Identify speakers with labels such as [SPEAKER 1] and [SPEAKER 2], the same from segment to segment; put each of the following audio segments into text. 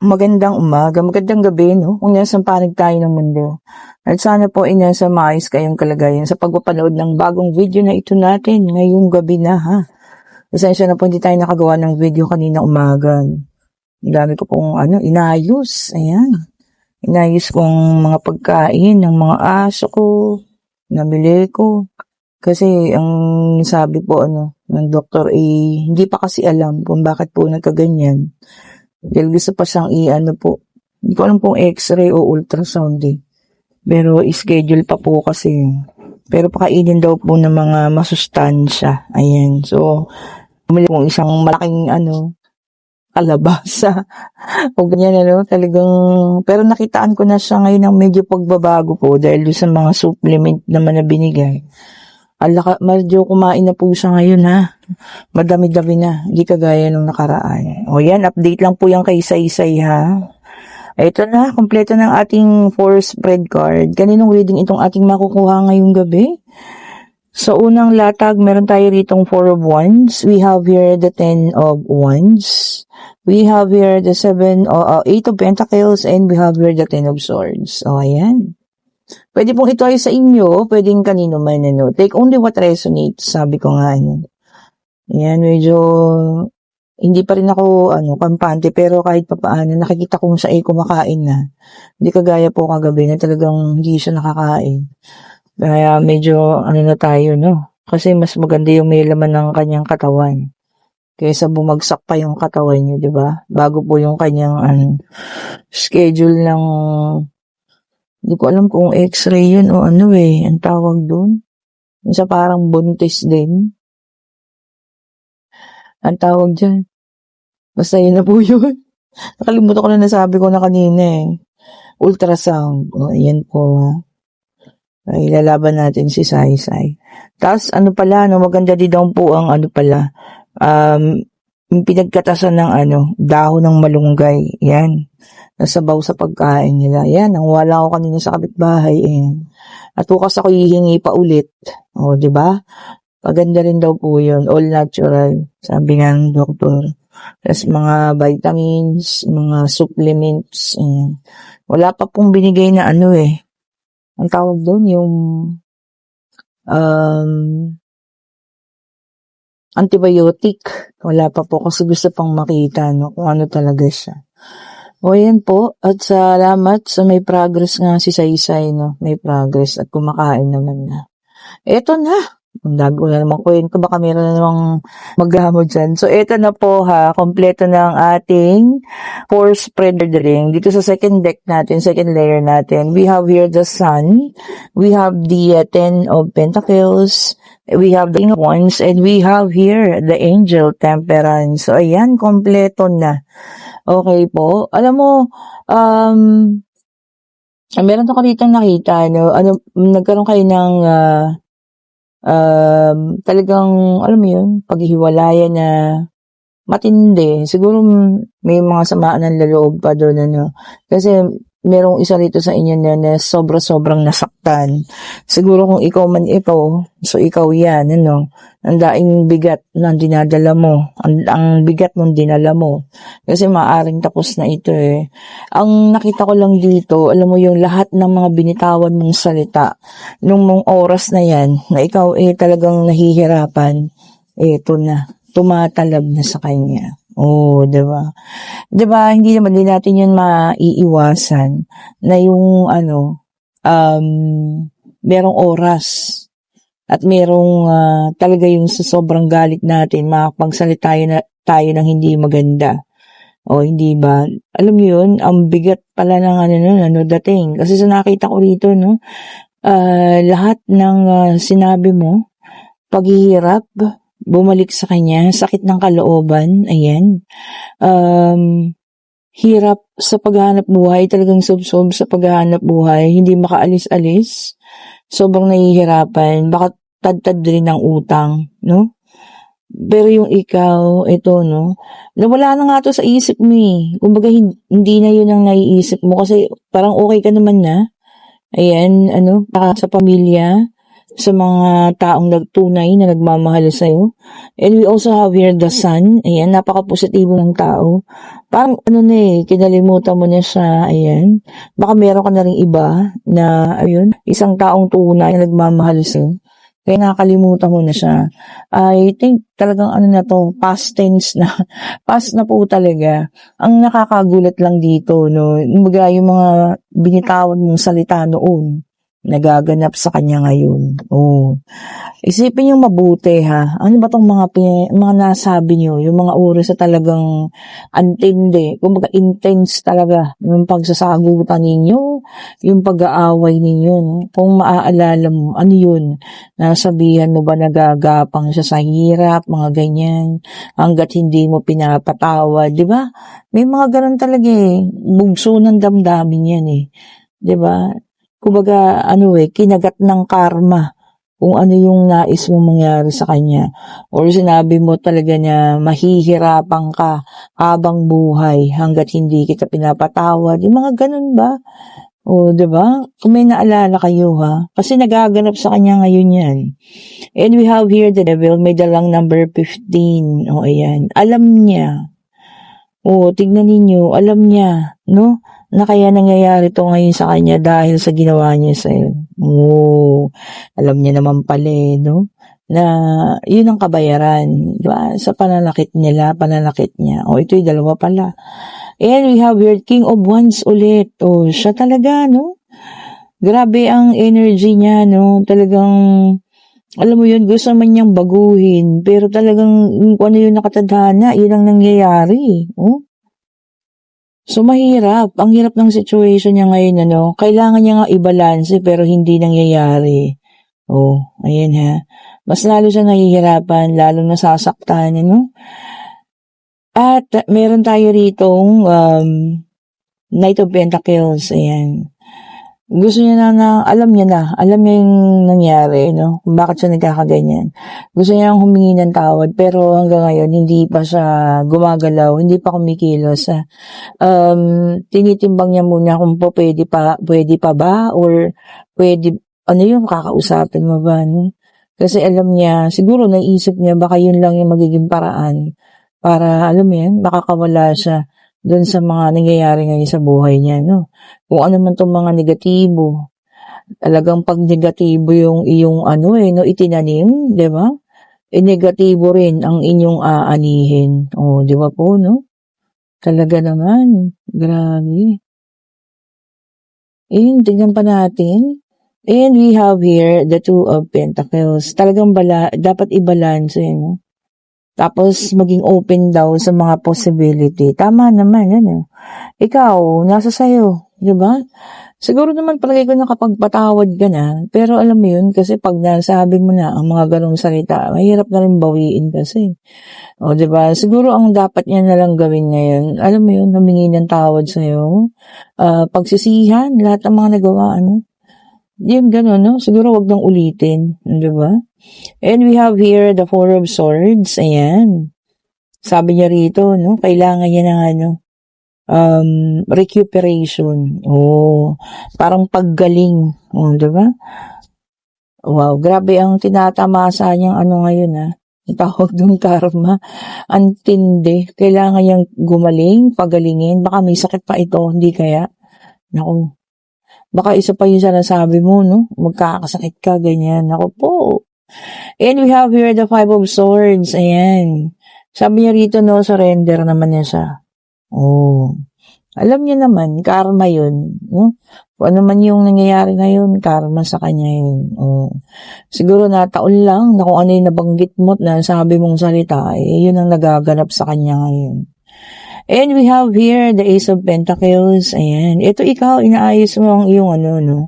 [SPEAKER 1] Magandang umaga, magandang gabi, no? Kung nasa panig tayo ng mundo. At sana po ay nasa maayos kayong kalagayan sa pagpapanood ng bagong video na ito natin ngayong gabi na, ha? Pasensya na po, hindi tayo nakagawa ng video kanina umaga. Ang dami ko pong, inayos. Ayan. Inayos kong mga pagkain ng mga aso ko, nabili ko. Kasi, ang sabi po, ng doktor, hindi pa kasi alam kung bakit po nagkaganyan. Dahil gusto pa siyang hindi ko alam kung x-ray o ultrasound Pero schedule pa po kasi. Pero pakainin daw po ng mga masustansya. Ayan. So, bumili kong isang malaking kalabasa. O ganyan talagang, pero nakitaan ko na siya ngayon ng medyo pagbabago po dahil sa mga supplement naman na binigay. Medyo kumain na po siya ngayon, ha. Madami-dami na. Hindi kagaya nung nakaraan. O yan, update lang po yan kay Saysay, ha. Ito na, kompleto ng ating 4 spread card. Kaninong reading itong ating makukuha ngayong gabi? Sa unang latag, meron tayo ritong 4 of Wands. We have here the 10 of Wands. We have here the 8 of Pentacles. And we have here the 10 of Swords. O, ayan. Pwede pong ito ay sa inyo, pwedeng kanino man, Take only what resonates, sabi ko nga, Ayan, medyo, hindi pa rin ako, kampante, pero kahit papaano, nakikita kong siya ay kumakain na. Hindi kagaya po kagabi na talagang hindi siya nakakain. Kaya medyo, na tayo, Kasi mas maganda yung may laman ng kanyang katawan. Kaysa bumagsak pa yung katawan niyo, di ba? Bago po yung kanyang, schedule ng, hindi ko alam kung x-ray yun o ang tawag doon. Isa parang buntis din. Ang tawag dyan. Basta yun na po yun. Nakalimutan ko na nasabi ko na kanina Ultrasound. O, ayan po. Ay, lalaban natin si Saysay. Tapos, maganda din daw po ang yung pinagkatasan ng dahon ng malunggay. Yan. Nasabaw sa pagkain nila. Yan, ang wala ko kanina sa kapitbahay. At bukas ako hihingi pa ulit. O, di ba? Paganda rin daw po yun. All natural. Sabi nga ng doktor. Tapos mga vitamins, mga supplements. Wala pa pong binigay na ang tawag doon, yung antibiotic. Wala pa po kasi gusto pang makita kung ano talaga siya. O yan po, at salamat sa may progress nga si Saysay, may progress at kumakain naman na. Eto na, ang dami ko na naman kwento, baka meron na namang maghamod dyan. So eto na po kompleto ng ating 4 spread ring. Dito sa second deck natin, second layer natin, we have here the Sun, we have the 10 of Pentacles, we have the King of Wands, and we have here the Angel Temperance. So ayan, kompleto na. Okay po. Alam mo, meron ako dito nakita, nagkaroon kayo ng talagang, alam mo yun, paghihiwalayan na matindi. Siguro may mga samaan ng loob pa doon, Kasi merong isa rito sa inyo na sobrang nasaktan. Siguro kung ikaw man ito, so ikaw yan, ang daing bigat na dinadala mo, ang bigat ng dinala mo. Kasi maaring tapos na ito Ang nakita ko lang dito, alam mo yung lahat ng mga binitawan mong salita, nung mong oras na yan, na ikaw talagang nahihirapan, ito na, tumatalab na sa kanya. Oh, 'di ba? 'Di ba hindi naman din natin 'yun maiiwasan na yung merong oras at merong talaga yung sa sobrang galit natin makapagsalita tayo ng hindi maganda. O hindi ba? Alam niyo 'yun, ang bigat pala ng dating. Kasi sa nakita ko rito lahat ng sinabi mo, paghihirap, bumalik sa kanya, sakit ng kalooban, ayan. Hirap sa paghahanap buhay, talagang sob-sob sa paghahanap buhay, hindi makaalis-alis, sobrang nahihirapan, baka tad-tad rin ng utang, Pero yung ikaw, ito, nawala na nga to sa isip mo Kumbaga, hindi na yun ang naiisip mo kasi parang okay ka naman na. Ayan, sa pamilya, sa mga taong nagtunay na nagmamahal sa'yo. And we also have here the sun. Ayan, napaka-positibo ng tao. Parang kinalimutan mo na siya. Ayan. Baka meron ka na rin iba na, ayun, isang taong tunay na nagmamahal sa'yo. Kaya nakakalimutan mo na siya. I think talagang na to, past tense na. Past na po talaga. Ang nakakagulat lang dito, no, kumbaga yung mga binitawan mong salita noon, nagaganap sa kanya ngayon. Oh. Isipin yung mabuti ha. Ano ba tong mga nasabi niyo, yung mga oras sa talagang antindi, kumbaga intense talaga yung pagsasagutan ninyo, yung pag-aaway ninyo, no? Kung maaalala mo, ano yun? Nasabihan mo ba nagagapang siya sa hirap, mga ganyan, hanggat hindi mo pinapatawad, di ba? May mga ganun talaga bugso ng damdamin yan di ba? Kumbaga, kinagat ng karma kung ano yung nais mong mangyari sa kanya. Or sinabi mo talaga niya, mahihirapan ka habang buhay hanggat hindi kita pinapatawad. Yung mga ganun ba? O, diba? Kung may naalala kayo ha. Kasi nagaganap sa kanya ngayon yan. And we have here the devil, may dalang number 15. O, ayan. Alam niya. O, tignan ninyo, alam niya, no? Na kaya nangyayari to ngayon sa kanya dahil sa ginawa niya sa'yo. Oo, alam niya naman pala no? Na yun ang kabayaran, di ba? Sa pananakit niya. O, ito'y dalawa pala. And we have here King of Wands ulit. O, siya talaga, no? Grabe ang energy niya, no? Talagang, alam mo yun, gusto man niyang baguhin, pero talagang kung ano yung nakatadhana, yun ang nangyayari. Oh. So, mahirap. Ang hirap ng situation niya ngayon, kailangan niya nga i-balance, pero hindi nangyayari. Oh, ayan ha. Mas lalo siya nahihirapan, lalong nasasaktan, At meron tayo ritong Knight of Pentacles, ayan. Gusto niya alam niya yung nangyari, kung bakit siya nagkakaganyan. Gusto niya humingi ng tawad, pero hanggang ngayon, hindi pa siya gumagalaw, hindi pa kumikilos. Tinitimbang niya muna kung pwede pa ba, or pwede, kakausapin mo ba, Kasi alam niya, siguro naisip niya, baka yun lang yung magiging paraan para, alam mo yan, makakawala siya doon sa mga nangyayari ngayon sa buhay niya, Kung ano man itong mga negatibo, talagang pag negatibo yung iyong itinanim, di ba? Negatibo rin ang inyong aanihin. O, di ba po, Talaga naman. Grabe. Tignan pa natin. And we have here the Two of Pentacles. Talagang dapat i-balance, Tapos, maging open daw sa mga possibility. Tama naman, Ikaw, nasa sayo, di ba? Siguro naman palagi ko nakapagpatawad ka na, pero alam mo yun, kasi pag nasabi mo na ang mga ganong salita, mahirap na rin bawiin kasi. O, di ba? Siguro ang dapat niya na lang gawin ngayon, alam mo yun, humingi ng tawad sa'yo, pagsisihan, lahat ng mga nagawa, Yun, gano'n, Siguro wag nang ulitin, di ba? And we have here the Four of Swords. Ayan. Sabi niya rito, kailangan niya ng recuperation. Oh, parang paggaling. Oh, di ba? Wow, grabe ang tinatamasa niyang ngayon, Ang tawag ng karma. Antindi. Kailangan niyang gumaling, pagalingin. Baka may sakit pa ito, hindi kaya? Naku. Baka isa pa yung sinasabi mo, Magkakasakit ka, ganyan. Naku po. And we have here the Five of Swords. Ayan. Sabi niya rito, surrender naman niya siya. Oh. Alam niya naman, karma yun. Kung ano man yung nangyayari ngayon, karma sa kanya yun. Oh. Siguro taon lang na kung ano yung nabanggit mo na sabi mong salita, yun ang nagaganap sa kanya ngayon. And we have here the Ace of Pentacles. Ayan. Ito ikaw, inaayos mo ang iyong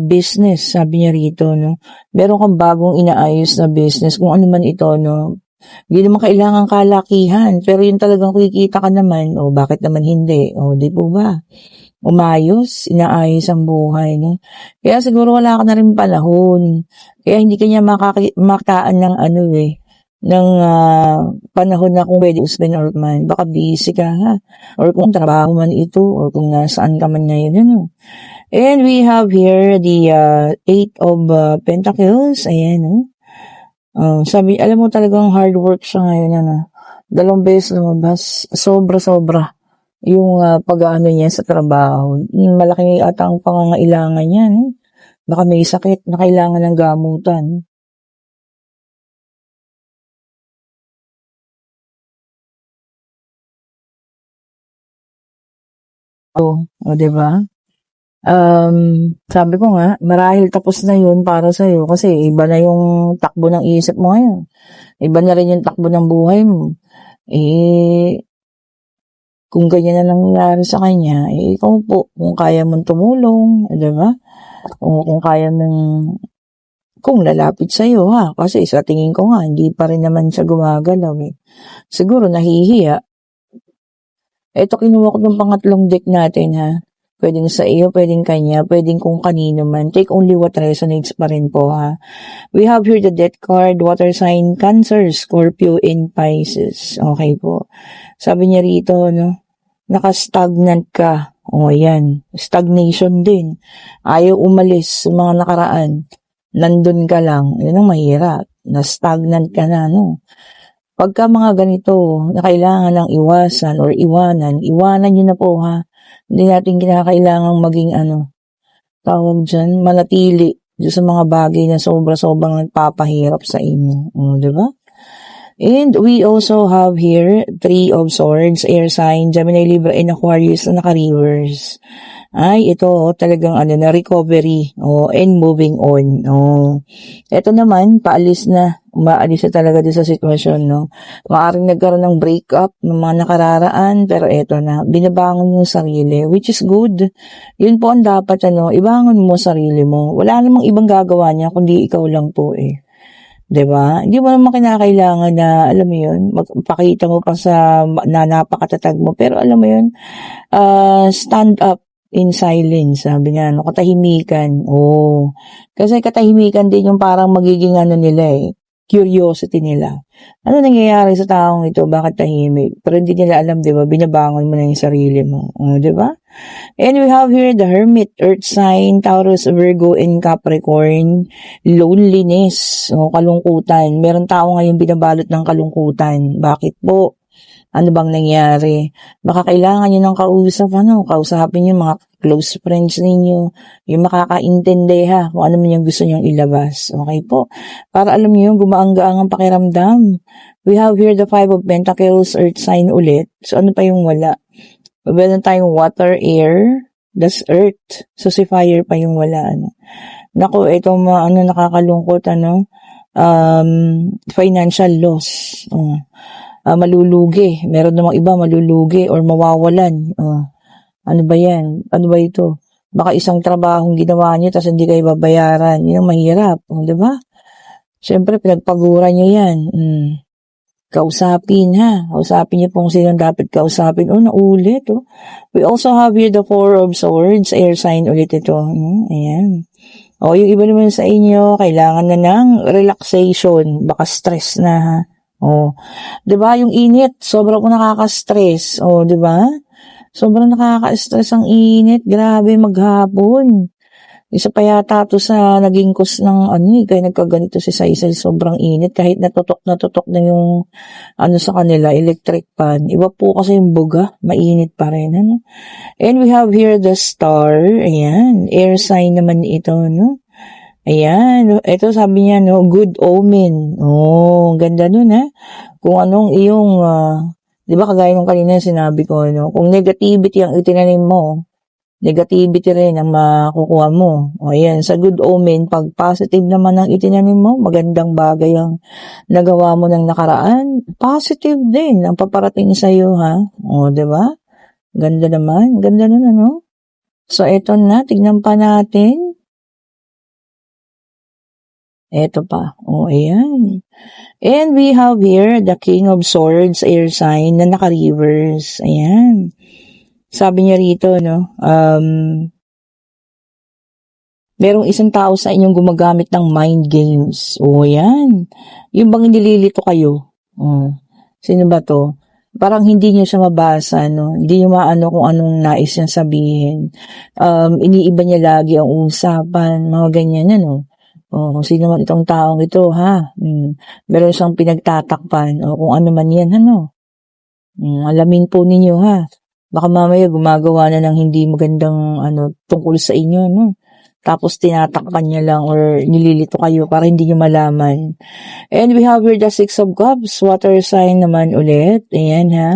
[SPEAKER 1] business, sabi niya rito, Meron kang bagong inaayos na business, kung ano man ito, Hindi naman kailangan kalakihan, pero yun talagang kikita ka naman, bakit naman hindi? Di po ba? Umayos, inaayos ang buhay, Kaya siguro wala ka na rin panahon. Kaya hindi kanya makaan ng panahon na kung pwede usapin or man. Baka busy ka ha. Or kung trabaho man ito or kung nasaan ka man ngayon. Ano. And we have here the Eight of Pentacles. Ayan. Sabi, alam mo talagang hard work siya ngayon. Ano. 2 beses lumabas. Sobra-sobra yung pag-aano niya sa trabaho. Malaki ata ang pangangailangan niya. Baka may sakit na kailangan ng gamutan. Diba? Sabi ko nga, marahil tapos na yun para sa'yo kasi iba na yung takbo ng isip mo ngayon. Iba na rin yung takbo ng buhay mo. Kung ganyan na nangyayari sa kanya, ikaw po, kung kaya mong tumulong, diba? Kung kaya mong, kung lalapit sa'yo ha, kasi sa tingin ko nga, hindi pa rin naman siya gumagalaw Siguro nahihiya. Ito kinuha ko ng pangatlong deck natin ha. Pwedeng sa iyo, pwedeng kanya, pwedeng kung kanino man. Take only what resonates pa rin po ha. We have here the death card, water sign, Cancer, Scorpio, and Pisces. Okay po. Sabi niya rito, naka-stagnant ka. Ayan. Stagnation din. Ayaw umalis sa mga nakaraan. Nandun ka lang. Yun ang mahirap. Na-stagnant ka na, Pagka mga ganito, na kailangan lang iwasan or iwanan nyo na po ha. Hindi natin kinakailangang maging tawag dyan, manatili sa mga bagay na sobra-sobrang nagpapahirap sa inyo. Diba? And we also have here 3 of Swords, air sign, Gemini, Libra, and Aquarius na naka-reverse. Ay, ito talagang na recovery and moving on. Ito naman, umaalis na talaga din sa sitwasyon. Maaring nagkaroon ng breakup ng mga nakararaan, pero ito na, binabangon yung sarili, which is good. Yun po ang dapat, ibangon mo sarili mo. Wala namang ibang gagawa niya, kundi ikaw lang po Diba? Hindi mo naman kinakailangan na, alam mo yun, magpakita mo pa na napakatatag mo. Pero alam mo yun, stand up in silence, sabi nga, katahimikan. Kasi katahimikan din yung parang magiging nila curiosity nila. Ano nangyayari sa taong ito? Bakit tahimik? Pero hindi nila alam, di ba? Binabangon mo na yung sarili mo. Di ba? And we have here the Hermit, Earth sign, Taurus, Virgo, and Capricorn. Loneliness, kalungkutan. Meron tao ngayon binabalot ng kalungkutan. Bakit po? Ano bang nangyari? Baka kailangan nyo ng kausap, kausapin yung mga close friends ninyo, yung makakaintindi kung ano man yung gusto nyong ilabas. Okay po? Para alam nyo yung gumaang-gaang ang pakiramdam. We have here the 5 of Pentacles, Earth sign ulit. So ano pa yung wala? Meron tayong water, air, that's earth. So si fire pa yung wala. Naku, ito nakakalungkot, financial loss. Malulugi. Meron namang iba malulugi or mawawalan. Ano ba yan? Ano ba ito? Baka isang trabahong ginawa niyo tapos hindi kayo babayaran. Yun ang mahirap. Di ba? Siyempre, pinagpaguran niyo yan. Kausapin Kausapin niyo kung sino dapat kausapin. Naulit. We also have here the 4 of Swords. Air sign ulit ito. Ayan. Yung iba naman sa inyo, kailangan na ng relaxation. Baka stress na 'di ba yung init, sobrang nakaka-stress. 'Di ba? Sobrang nakaka-stress ang init, grabe maghapon. Isa pa yata to sa naging cause ng kaya nagkaganito si Saisay, sobrang init kahit natutok na yung sa kanila, electric fan. Iba po kasi yung buga, mainit pa rin. And we have here the star, ayan, air sign naman ito, Ayan, ito sabi niya, good omen. Ganda nun, Kung anong iyong, di ba kagaya nung kanina sinabi ko, kung negativity ang itinanim mo, negativity rin ang makukuha mo. Ayan, sa good omen, pag positive naman ang itinanim mo, magandang bagay ang nagawa mo ng nakaraan, positive din ang paparating sa'yo, di ba? Ganda naman, ganda nun, So, eto na, tignan pa natin. Eto pa. Ayan. And we have here the King of Swords, air sign, na naka-reverse. Ayan. Sabi niya rito, merong isang tao sa inyong gumagamit ng mind games. O, yan. Yung bang nililito kayo. Sino ba to? Parang hindi niyo siya mabasa, no? Hindi niyo maano kung anong nais niyang sabihin. Iniiba niya lagi ang usapan, mga ganyan, ano? Kung sino man itong taong ito, ha? Meron siyang pinagtatakpan, o kung ano man yan, ano? Alamin po ninyo, ha? Baka mamaya gumagawa na ng hindi magandang, tungkol sa inyo, no? Tapos tinatakpan niya lang or nililito kayo para hindi niyo malaman. And we have here the Six of Cups, water sign naman ulit. Ayan, ha?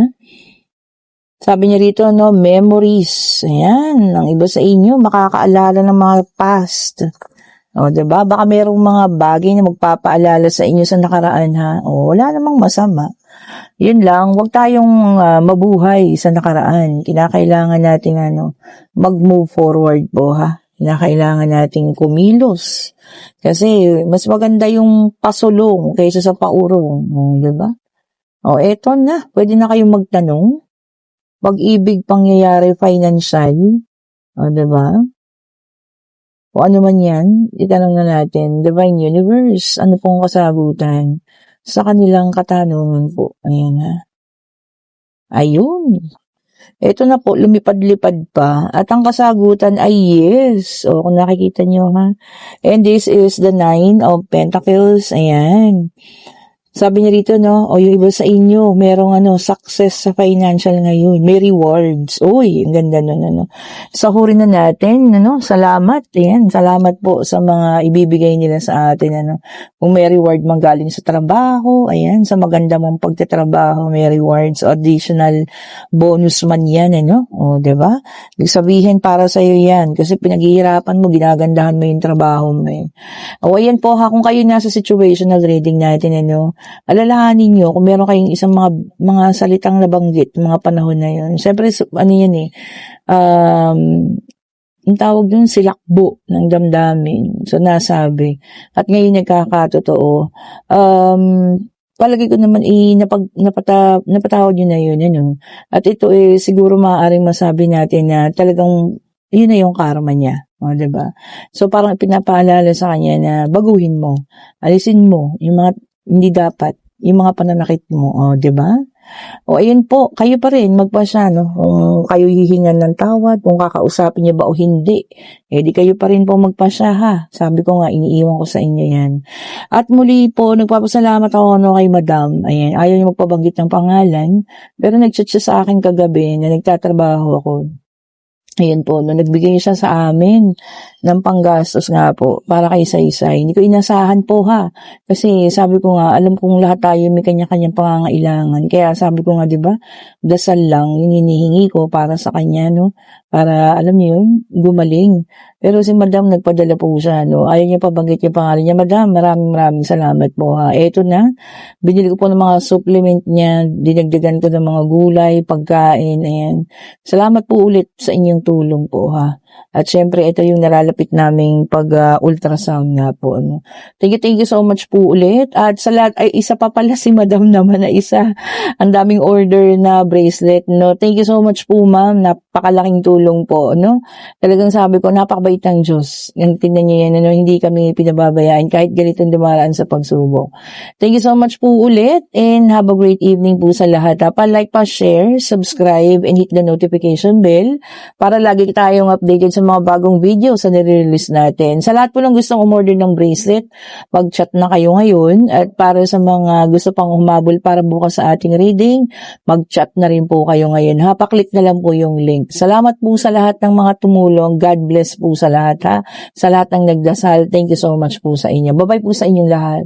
[SPEAKER 1] Sabi niya rito, no, memories. Ayan, ang iba sa inyo, makakaalala ng mga past. O, diba? Baka merong mga bagay na magpapaalala sa inyo sa nakaraan, ha? O, wala namang masama. Yun lang, huwag tayong mabuhay sa nakaraan. Kinakailangan natin, mag-move forward po, ha? Kinakailangan nating kumilos. Kasi, mas maganda yung pasulong kaysa sa paurong. Diba? O, eto na. Pwede na kayong magtanong. Pag-ibig, pangyayari, financial. O, diba? O ano man yan, itanong na natin. Divine Universe, ano pong kasagutan sa kanilang katanungan po? Ayan ha. Ayun. Ito na po, lumipad-lipad pa. At ang kasagutan ay yes. O, kung nakikita nyo ha. And this is the Nine of Pentacles. Ayan. Sabi niya rito, no, o yung iba sa inyo, merong success sa financial ngayon. May rewards. Uy, ang ganda nun, Sahurin na natin, salamat. Ayan, salamat po sa mga ibibigay nila sa atin, Kung may reward man galing sa trabaho, ayan, sa maganda mong pagtatrabaho, may rewards, additional bonus man yan, O, diba? Sabihin para sa'yo yan, kasi pinaghihirapan mo, ginagandahan mo yung trabaho mo, O, ayan po ha, kung kayo nasa situational reading natin, alalahanin nyo kung meron kayong isang mga salitang nabanggit, mga panahon na yun. Siyempre, yan yung tawag dun, silakbo ng damdamin. So, nasabi. At ngayon nagkakatotoo. Palagi ko naman napatawad yun na yun. At ito siguro maaaring masabi natin na talagang yun na yung karma niya. O, diba? So, parang pinapaalala sa kanya na baguhin mo. Alisin mo yung mga hindi dapat, yung mga pananakit mo, o, diba? O, ayun po, kayo pa rin, magpasya, kung kayo hihingan ng tawad, kung kakausapin niya ba o hindi, di kayo pa rin po magpasya, ha? Sabi ko nga, iniiwan ko sa inyo yan. At muli po, nagpapasalamat ako, kay Madam, ayan, ayaw niya magpabanggit ng pangalan, pero nag-chat siya sa akin kagabi na nagtatrabaho ako. Ayan po, nagbigay siya sa amin ng panggastos nga po para kay Saysay. Hindi ko inasahan po ha. Kasi sabi ko nga, alam kong lahat tayo may kanya-kanyang pangangailangan. Kaya sabi ko nga, di ba, dasal lang yung hinihingi ko para sa kanya, Para, alam niyo yun, gumaling. Pero si Madam nagpadala po siya, Ayaw niya pabanggit yung pangalan niya. Madam, maraming salamat po ha. Eto na, binili ko po ng mga supplement niya, dinagdagan ko ng mga gulay, pagkain, ayan. Salamat po ulit sa inyong tulong po ha. At syempre, ito yung nalalapit naming pag-ultrasound nga po. Thank you so much po ulit. At sa lahat, ay isa pa pala si Madam naman na isa. Ang daming order na bracelet, Thank you so much po, ma'am. Napakalaking tulong po, Talagang sabi ko, napakabait ng Diyos. Tingnan niyo yan, hindi kami pinababayaan kahit ganitong dumaraan sa pagsubok. Thank you so much po ulit and have a great evening po sa lahat. Pa-like, pa-share, subscribe, and hit the notification bell para lagi tayong updated sa mga bagong video sa nire-release natin. Sa lahat po ng gustong umorder ng bracelet, mag-chat na kayo ngayon. At para sa mga gusto pang humabol para bukas sa ating reading, mag-chat na rin po kayo ngayon. Pa-click na lang po yung link. Salamat po sa lahat ng mga tumulong. God bless po sa lahat ha. Sa lahat ng nagdasal, thank you so much po sa inyo. Bye-bye po sa inyong lahat.